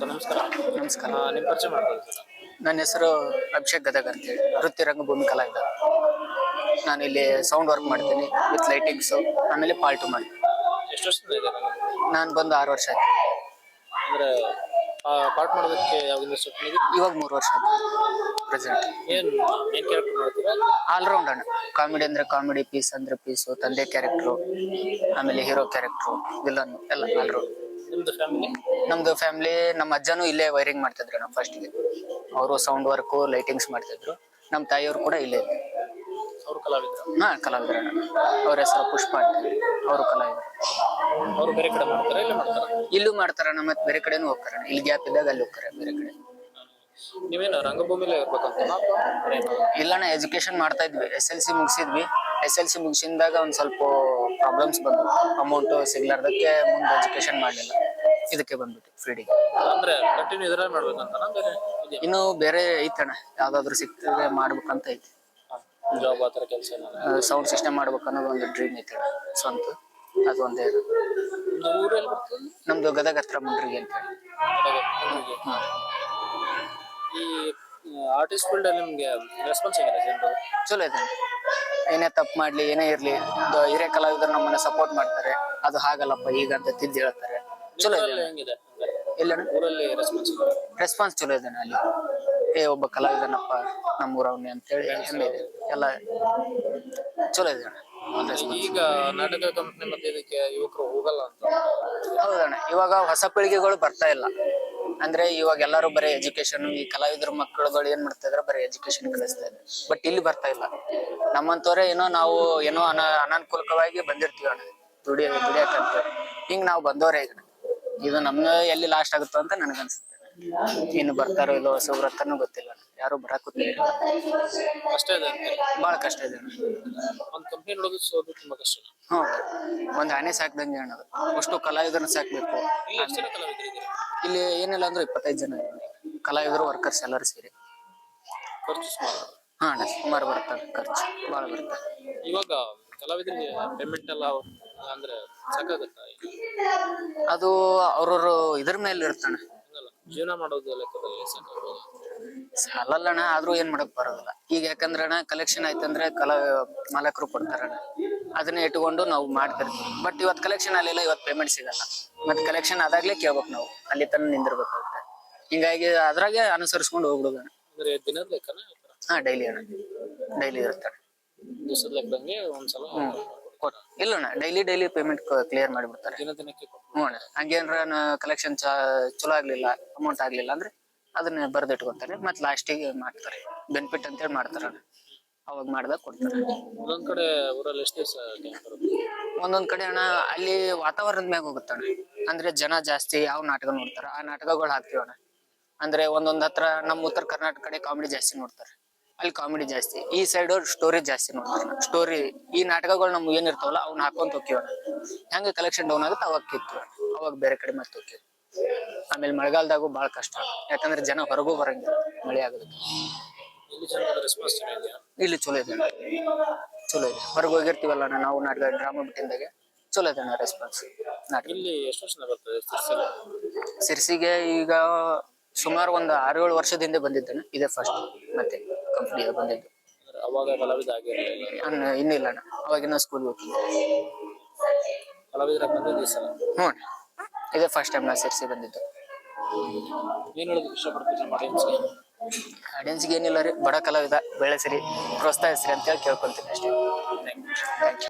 Sir ನಮಸ್ಕಾರ. ನಮಸ್ಕಾರ. ನಿಮ್ಮ ಪರಿಚಯ ಮಾಡ್ಕೊಳ್ಳಿ ಸರ್. ನನ್ನ ಹೆಸರು ಅಭಿಷೇಕ್ ಗದಗ್ ಅಂತೇಳಿ, ವೃತ್ತಿ ರಂಗಭೂಮಿ ಕಲಾವಿದ. ನಾನು ಇಲ್ಲಿ ಸೌಂಡ್ ವರ್ಕ್ ಮಾಡ್ತೀನಿ ವಿತ್ ಲೈಟಿಂಗ್ಸು, ಆಮೇಲೆ ಪಾಲ್ಟು ಮಾಡ್ತೀನಿ. ಎಷ್ಟು ವರ್ಷದಿಂದ ಇದೆ ನಾನು ಬಂದು 6 ವರ್ಷ ಆಯ್ತು. ಅಂದ್ರೆ ಪಾರ್ಟ್ ಮಾಡೋದಕ್ಕೆ ಯಾವಾಗ ಸ್ಟಾರ್ಟ್ ಇವಾಗ 3 ವರ್ಷ ಆಯ್ತು ಪ್ರೆಸೆಂಟ್. ಏನ್ ಕ್ಯಾರೆಕ್ಟರ್ ಮಾಡ್ತೀರಾ? ಆಲ್ರೌಂಡ್ ಅಣ್ಣ. ಕಾಮಿಡಿ ಅಂದ್ರೆ ಕಾಮಿಡಿ, ಪೀಸ್ ಅಂದ್ರೆ ಪೀಸು, ತಂದೆ ಕ್ಯಾರೆಕ್ಟ್ರು, ಆಮೇಲೆ ಹೀರೋ ಕ್ಯಾರೆಕ್ಟ್ರು, ವಿಲನ್ ಎಲ್ಲ ಆಲ್ರೌಂಡ್. ನಿಮ್ದು ಫ್ಯಾಮಿಲಿ? ನಮ್ದು ಫ್ಯಾಮಿಲಿ, ನಮ್ಮ ಅಜ್ಜನೂ ಇಲ್ಲೇ ವೈರಿಂಗ್ ಮಾಡ್ತಿದ್ರು. ನಾವು ಫಸ್ಟ್ಗೆ ಅವರು ಸೌಂಡ್ ವರ್ಕು ಲೈಟಿಂಗ್ಸ್ ಮಾಡ್ತಿದ್ರು. ನಮ್ಮ ತಾಯಿಯವರು ಕೂಡ ಇಲ್ಲೇ ಇದ್ರು. ಅವರು ಕಲಾವಿದರು? ಕಲಾವಿದ್ರ. ಅವ್ರ ಹೆಸರು ಪುಷ್ಪ ಅಂತ, ಅವರು ಕಲಾವಿದರು. ಅವರು ಬೇರೆ ಕಡೆ ಮಾಡ್ತಾರೆ, ಇಲ್ಲ ಮಾಡ್ತಾರೆ? ಇಲ್ಲೂ ಮಾಡ್ತಾರಣ್ಣ, ಮತ್ತೆ ಬೇರೆ ಕಡೆನೂ ಹೋಗ್ತಾರೆ. ಇಲ್ಲಿ ಗ್ಯಾಪ್ ಇದ್ದಾಗ ಅಲ್ಲಿ ಹೋಗ್ತಾರೆ ಬೇರೆ ಕಡೆ. ನೀವೇನು ರಂಗಭೂಮಿಲೇ ಇರ್ಬೇಕಂತ? ಇಲ್ಲಣ್ಣ, ಎಜುಕೇಶನ್ ಮಾಡ್ತಾ ಇದ್ವಿ. SLC ಮುಗಿಸಿದ್ವಿ. SLC ಮುಗಿಸಿದಾಗ ಒಂದ್ ಸ್ವಲ್ಪ ಪ್ರಾಬ್ಲಮ್ಸ್ ಬಂದ್ವು, ಅಮೌಂಟ್ ಸಿಗ್ಲಾರ್ದಕ್ಕೆ ಮುಂದೆ ಎಜುಕೇಶನ್ ಮಾಡ್ಲಿಲ್ಲ. ಇದಕ್ಕೆ ಬಂದ್ಬಿಟ್ಟು ಫೀಲ್ಡಿಗೆ. ಅಂದ್ರೆ ಕಂಟಿನ್ಯೂ ಇದ್ರಲ್ಲಿ ಮಾಡ್ಬೇಕಂತ ಬೇರೆ? ಇನ್ನು ಬೇರೆ ಐತಣ್ಣ, ಯಾವ್ದಾದ್ರು ಸಿಕ್ಕಿದ್ರೆ ಮಾಡ್ಬೇಕಂತ ಐತಿ. ಜಾಬ್ ಆ ಥರ ಕೆಲಸ? ಸೌಂಡ್ ಸಿಸ್ಟಮ್ ಮಾಡ್ಬೇಕನ್ನೋದು ಒಂದು ಡ್ರೀಮ್ ಐತೆ ಸ್ವಂತ. ಅದು ಒಂದೇ. ಊರಲ್ಲಿ ಬರ್ತದೆ? ನಮ್ದು ಗದಗ ಹತ್ರ ಮುಂಡ್ರಿಗೆ ಅಂತ ಹೇಳಿ. ಈ ಆರ್ಟಿಸ್ಟ್ ಫೀಲ್ಡ್ ಅಲ್ಲಿ ನಿಮ್ಗೆ ರೆಸ್ಪಾನ್ಸ್ ಹೇಗಿದೆ ಜನರು? ಚಲೋ ಇದೆ. ಏನೇ ತಪ್ಪು ಮಾಡ್ಲಿ, ಏನೇ ಇರ್ಲಿ, ಹಿರಿಯ ಕಲಾವಿದರು ನಮ್ಮನ್ನ ಸಪೋರ್ಟ್ ಮಾಡ್ತಾರೆ. ಅದು ಹಾಗಲ್ಲಪ್ಪ ಈಗ ಅಂತ ತಿದ್ದಿ ಹೇಳ್ತಾರೆ. ಚಲೋ ಇದೆ. ಹೆಂಗಿದೆ ಇಲ್ಲ ಊರಲ್ಲಿ ರೆಸ್ಪಾನ್ಸ್ ಚಲೋ ಇದೆ ಅಲ್ಲಿ. ಒಬ್ಬ ಕಲಾವಿದನಪ್ಪ ನಮ್ಮೂರವನೇ ಅಂತೇಳಿ ಹೆಮ್ಮೆ ಇದೆ. ಎಲ್ಲ ಚಲೋ ಇದೆ ಅಣ್ಣ. ಈಗ ನಾಟಕ ಕಂಪನಿ ಮತ್ತೆ ಇದಕ್ಕೆ ಯುವಕರು ಹೋಗಲ್ಲ ಅಂತ? ಹೌದಣ್ಣ, ಇವಾಗ ಹೊಸ ಪೀಳಿಗೆಗಳು ಬರ್ತಾ ಇಲ್ಲ. ಅಂದ್ರೆ ಇವಾಗ ಎಲ್ಲರೂ ಬರೀ ಎಜುಕೇಶನ್, ಈ ಕಲಾವಿದ್ರ ಮಕ್ಕಳುಗಳು ಏನ್ ಮಾಡ್ತಾ ಇದಾರೆ, ಬರೀ ಎಜುಕೇಶನ್ ಕಲಿಸ್ತಾ ಇದ್ದಾರೆ. ಬಟ್ ಇಲ್ಲಿ ಬರ್ತಾ ಇಲ್ಲ. ನಮ್ಮಂತವ್ರೆ ನಾವು ಅನಾನುಕೂಲಕವಾಗಿ ಬಂದಿರ್ತೀವಿ ಅಣ್ಣ, ದುಡಿಯಾಕಂತ. ಹಿಂಗ್ ನಾವು ಬಂದವ್ರೆ. ಈಗ ಇದು ನಮ್ಮ ಎಲ್ಲಿ ಲಾಸ್ಟ್ ಆಗುತ್ತೋ ಅಂತ ನನಗನ್ಸುತ್ತೆ. ಇನ್ನು ಬರ್ತಾರೋ ಇಲ್ಲೋ ಹೊಸಬ್ರು ಅಂತಾನು ಗೊತ್ತಿಲ್ಲ. ಯಾರು ಬರಾಕುತ್ತಿಲ್ಲ. ಕಷ್ಟ ಇದೆ ಅಂತ? ಬಹಳ ಕಷ್ಟ ಇದೆ ಅಣ್ಣ. ಒಂದ್ ಕಂಪನಿ ನೋಡೋದು ಸೋದು ತುಂಬಾ ಕಷ್ಟ. ಒಂದ್ ಆನೆ ಸಾಕ್ದಂಗೆ ಅಣ್ಣ. ಅಷ್ಟು ಕಲಾವಿದರನ್ನ ಸಾಕ್ಬೇಕು. ಇಲ್ಲಿ ಏನಿಲ್ಲ ಅಂದ್ರೆ 25 ಜನ ಕಲಾವಿದರು, ವರ್ಕರ್ಸ್ ಎಲ್ಲರೂ ಸೇರಿ. ಖರ್ಚು ಸುಮಾರು? ಅಣ್ಣ, ಸುಮಾರು ಬರ್ತಾರೆ. ಖರ್ಚು ಬಹಳ ಬರ್ತಾರೆ. ಇವಾಗ ಕಲಾವಿದರಿಗೆ ಪೇಮೆಂಟ್ ಎಲ್ಲ ಅಂದ್ರೆ ಸಾಕಾಗತ್ತ? ಅದು ಅವ್ರವ್ರು ಇದ್ರ ಮೇಲೆ ಇರ್ತಾನೆ. ಜೀವನ ಮಾಡೋದು ಲೆಕ್ಕದಲ್ಲಿ ಸಾಕಾಗೋದು? ಸಾಲಲ್ಲಣ್ಣ, ಆದ್ರೂ ಏನ್ ಮಾಡಕ್ ಬರೋದಿಲ್ಲ. ಈಗ ಯಾಕಂದ್ರೆ ಅಣ್ಣ, ಕಲೆಕ್ಷನ್ ಆಯ್ತಂದ್ರೆ ಮಾಲಕರು ಕೊಡ್ತಾರಣ್ಣ. ಅದನ್ನ ಇಟ್ಕೊಂಡು ನಾವು ಮಾಡ್ತಿರ್ತೀವಿ. ಬಟ್ ಇವತ್ತು ಕಲೆಕ್ಷನ್ ಆಗಲಿಲ್ಲ, ಇವತ್ತು ಪೇಮೆಂಟ್ ಸಿಗಲ್ಲ. ಮತ್ತೆ ಕಲೆಕ್ಷನ್ ಆದಾಗ್ಲೇ ಕೇಳ್ಬೇಕು ನಾವು, ಅಲ್ಲಿ ತನಕ ನಿಂದಿರ್ಬೇಕಾಗುತ್ತೆ. ಹಿಂಗಾಗಿ ಅದ್ರಾಗೆ ಅನುಸರಿಸ್ಕೊಂಡು ಹೋಗ್ಬಿಡುದಣ್ಣ. ಅಂದ್ರೆ ದಿನದ ಲೆಕ್ಕನ? ಡೈಲಿ ಅಣ್ಣ, ಡೈಲಿ ಇರ್ತಾನೆ. ದಿವಸದ ಲೆಕ್ಕದಂಗೆ ಒಂದ್ಸಲ? ಇಲ್ಲಣ್ಣ, ಡೈಲಿ ಪೇಮೆಂಟ್ ಕ್ಲಿಯರ್ ಮಾಡಿಬಿಡ್ತಾರೆ. ದಿನಕ್ಕೆ? ಅಣ್ಣ, ಹಂಗೇನ್ರ ಕಲೆಕ್ಷನ್ ಚಲೋ ಆಗ್ಲಿಲ್ಲ, ಅಮೌಂಟ್ ಆಗ್ಲಿಲ್ಲ ಅಂದ್ರೆ ಅದನ್ನ ಬರ್ದಿಟ್ಕೊತಾರೆ. ಮತ್ತೆ ಲಾಸ್ಟಿಗೆ ಮಾಡ್ತಾರೆ, ಬೆನಿಫಿಟ್ ಅಂತೇಳಿ ಮಾಡ್ತಾರ. ಅವಾಗ ಮಾಡ್ದಾಗ ಕೊಡ್ತಾರೆ. ಒಂದೊಂದ್ ಕಡೆ ಊರಲ್ಲಿ ಎಷ್ಟು ದಿವಸ? ಒಂದೊಂದ್ ಕಡೆ ಅಣ್ಣ, ಅಲ್ಲಿ ವಾತಾವರಣದ ಮ್ಯಾಗ ಹೋಗುತ್ತಣ್ಣ. ಅಂದ್ರೆ ಜನ ಜಾಸ್ತಿ ಯಾವ ನಾಟಕ ನೋಡ್ತಾರ ಆ ನಾಟಕಗಳು ಹಾಕ್ತಿವಣ್ಣ. ಅಂದ್ರೆ ಒಂದೊಂದ್ ಹತ್ರ ನಮ್ಮ ಉತ್ತರ ಕರ್ನಾಟಕ ಕಡೆ ಕಾಮಿಡಿ ಜಾಸ್ತಿ ನೋಡ್ತಾರೆ, ಅಲ್ಲಿ ಕಾಮಿಡಿ ಜಾಸ್ತಿ. ಈ ಸೈಡ್ ಸ್ಟೋರಿ ಜಾಸ್ತಿ ನೋಡ್ತಾರೆ. ಸ್ಟೋರಿ ಈ ನಾಟಕಗಳು ನಮ್ಗೆ ಏನಿರ್ತಾವಲ್ಲ ಅವ್ನ ಹಾಕೊಂತ ಹೋಗ್ತೀವಣ್ಣ. ಹೆಂಗ ಕಲೆಕ್ಷನ್ ಡೌನ್ ಆಗುತ್ತೆ ಅವಾಗ ಕಿತ್ತು, ಅವಾಗ ಬೇರೆ ಕಡೆ ಮತ್ತೆ ಹೋಗ್ತೀವಿ. ಆಮೇಲೆ ಮಳೆಗಾಲದಾಗೂ ಬಹಳ ಕಷ್ಟ, ಯಾಕಂದ್ರೆ ಜನ ಹೊರಗೂ ಬರಂಗಿಲ್ಲ ಮಳೆ ಆಗೋದಕ್ಕೆ. ಇಲ್ಲಿ ಚಲೋ ಇದೆ, ಚಲೋ ಇದೆ. ಹೊರಗೆ ಹೋಗಿರ್ತೀವಲ್ಲ ನಾವು ನಾಟಕ ಡ್ರಾಮಾ ಬಿಟ್ಟಿಂದಾಗೆ ಚಲೋ ಇದೆ ರೆಸ್ಪಾನ್ಸ್. ಇಲ್ಲಿ ಎಷ್ಟು ವರ್ಷದಿಂದ ಬರ್ತದೆ ಸಿರ್ಸಿಗೆ? ಈಗ ಸುಮಾರು ಒಂದು 6-7 ವರ್ಷದಿಂದ ಬಂದಿದ್ದೇನೆ. ಇದೇ ಫಸ್ಟ್ ಮತ್ತೆ ಕಂಪ್ನಿಗೆ ಬಂದಿದ್ದು. ಅವಾಗ ಕಲಾವಿದ ಇನ್ನಿಲ್ಲ ಅಣ್ಣ, ಅವಾಗಿನ ಸ್ಕೂಲ್ ಹೋಗ್ತಿದ್ದೆ. ಕಲಾವಿದರ ಬಂದಿದ್ದ ಸಲ? ಇದೇ ಫಸ್ಟ್ ಟೈಮ್ ನಾ ಸಿರ್ಸಿ ಬಂದಿದ್ದು. ಏನ್ ಹೇಳೋದಕ್ಕೆ ಇಷ್ಟಪಡ್ತೀನಿ ಆಡಿಯನ್ಸ್ಗೆ? ಏನಿಲ್ಲ ರೀ, ಬಡ ಕಲಾವಿದ ಬೆಳೆಸಿರಿ, ಪ್ರೋತ್ಸಾಹಿಸ್ರಿ ಅಂತೇಳಿ ಕೇಳ್ಕೊಂತೀನಿ ಅಷ್ಟೇ. Thank you.